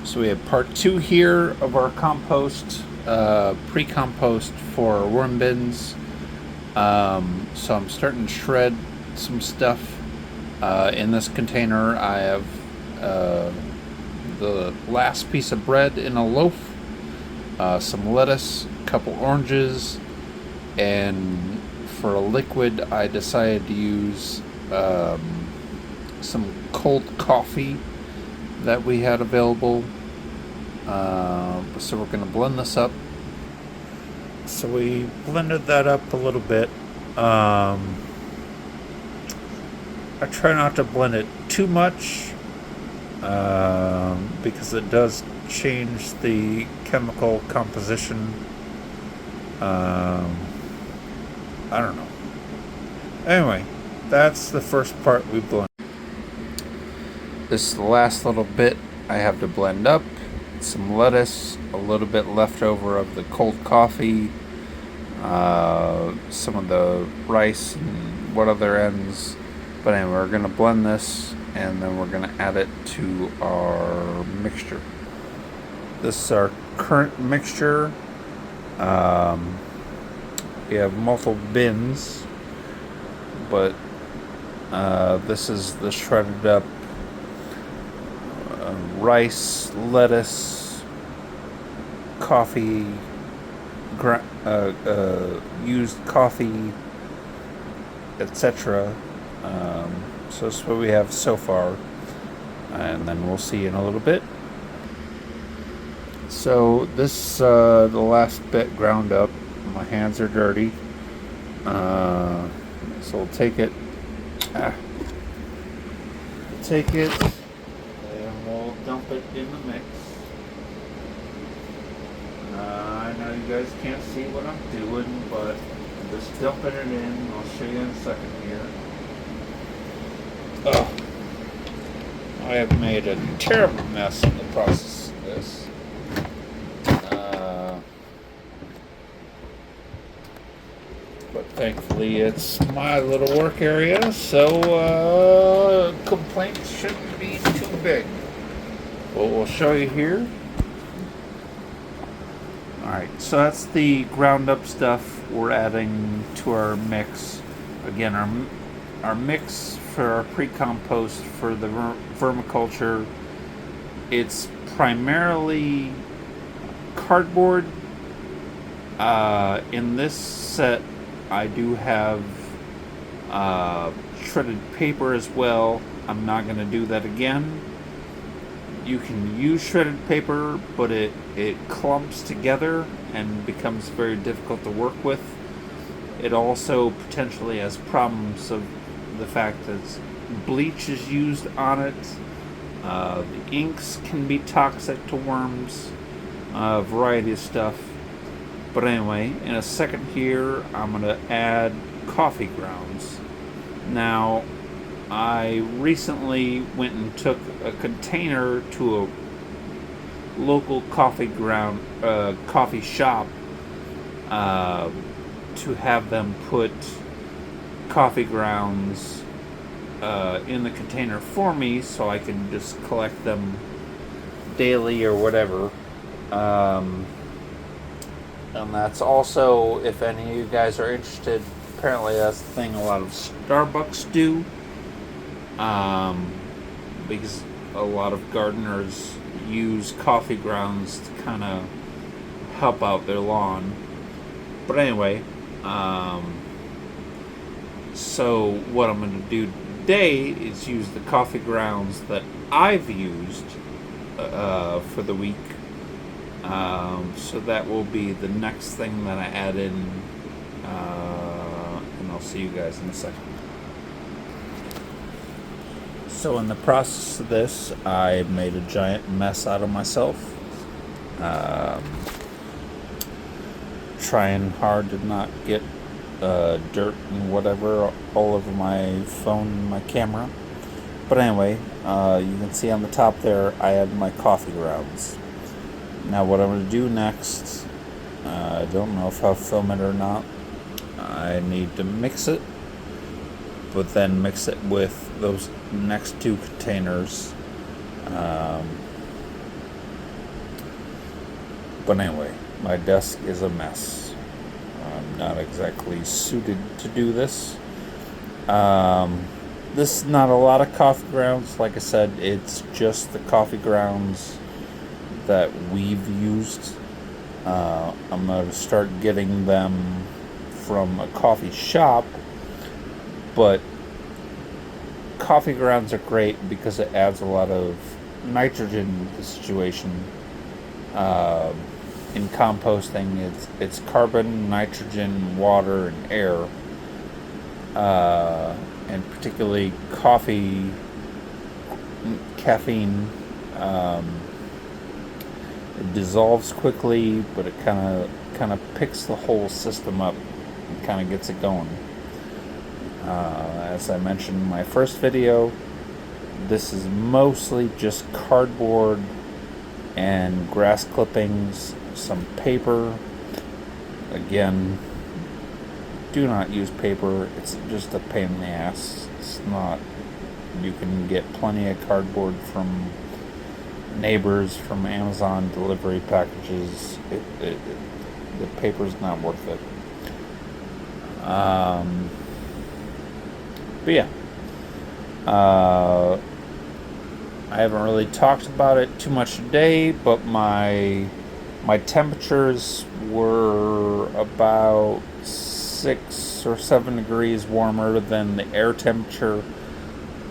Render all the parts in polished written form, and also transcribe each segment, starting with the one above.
So we have part 2 here of our compost, pre-compost for worm bins. So I'm starting to shred some stuff. In this container I have the last piece of bread in a loaf, some lettuce, a couple oranges, and for a liquid I decided to use some cold coffee that we had available. So we're going to blend this up. So we blended that up a little bit. I try not to blend it too much because it does change the chemical composition. I don't know. Anyway, that's the first part we blend. This is the last little bit I have to blend up. Some lettuce, a little bit left over of the cold coffee, some of the rice and what other ends. But anyway, we're going to blend this and then we're going to add it to our mixture. This is our current mixture. We have multiple bins, but this is the shredded up rice, lettuce, coffee, used coffee, etc. So that's what we have so far, and then we'll see in a little bit. So this the last bit ground up. My hands are dirty, so we'll take it. Take it. We'll dump it in the mix. I know you guys can't see what I'm doing, but I'm just dumping it in. I'll show you in a second here. Oh, I have made a terrible mess in the process of this. But thankfully it's my little work area, so complaints shouldn't be too big. Well, we'll show you here. Alright, so that's the ground up stuff we're adding to our mix. Again, our mix for our pre-compost for the vermiculture, it's primarily cardboard. In this set I do have shredded paper as well. I'm not going to do that again. You can use shredded paper, but it clumps together and becomes very difficult to work with. It also potentially has problems of the fact that bleach is used on it. The inks can be toxic to worms, a variety of stuff. But anyway, in a second here, I'm going to add coffee grounds. Now, I recently went and took a container to a local coffee shop to have them put coffee grounds in the container for me so I can just collect them daily or whatever. And that's also, if any of you guys are interested, apparently that's the thing a lot of Starbucks do. Because a lot of gardeners use coffee grounds to kind of help out their lawn. But anyway, so what I'm going to do today is use the coffee grounds that I've used for the week. So that will be the next thing that I add in, and I'll see you guys in a second. So in the process of this, I made a giant mess out of myself. Trying hard to not get dirt and whatever all over my phone and my camera. But anyway, you can see on the top there, I have my coffee grounds. Now what I'm going to do next, I don't know if I'll film it or not. I need to mix it, but then mix it with those next two containers. But anyway, my desk is a mess. I'm not exactly suited to do this. This is not a lot of coffee grounds. Like I said, it's just the coffee grounds that we've used. I'm going to start getting them from a coffee shop, but coffee grounds are great because it adds a lot of nitrogen to the situation. In composting, it's carbon, nitrogen, water, and air, and particularly caffeine. It dissolves quickly, but it kind of picks the whole system up and kind of gets it going. As I mentioned in my first video, this is mostly just cardboard and grass clippings, some paper. Again, do not use paper. It's just a pain in the ass. It's not. You can get plenty of cardboard from neighbors, from Amazon delivery packages. The paper's not worth it. But yeah, I haven't really talked about it too much today, but my temperatures were about 6 or 7 degrees warmer than the air temperature.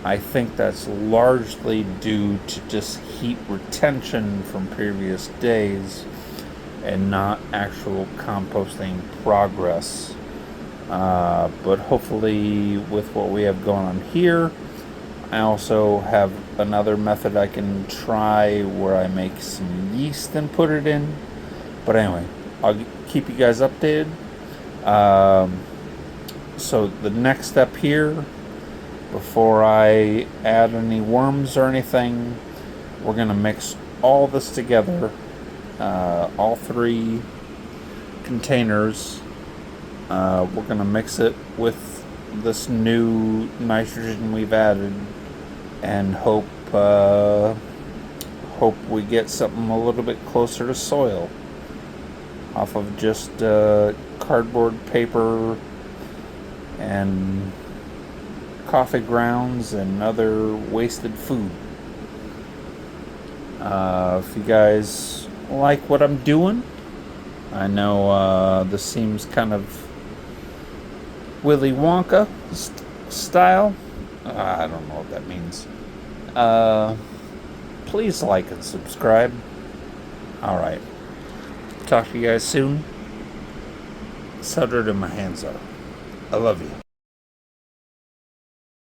I think that's largely due to just heat retention from previous days and not actual composting progress. But hopefully with what we have going on here, I also have another method I can try where I make some yeast and put it in. But anyway, I'll keep you guys updated. So the next step here, before I add any worms or anything, we're going to mix all this together, all 3 containers. We're going to mix it with this new nitrogen we've added and hope we get something a little bit closer to soil off of just cardboard, paper, and coffee grounds and other wasted food. If you guys like what I'm doing, I know this seems kind of Willy Wonka style. I don't know what that means. Please like and subscribe. Alright. Talk to you guys soon. Sutter to my hands up. I love you.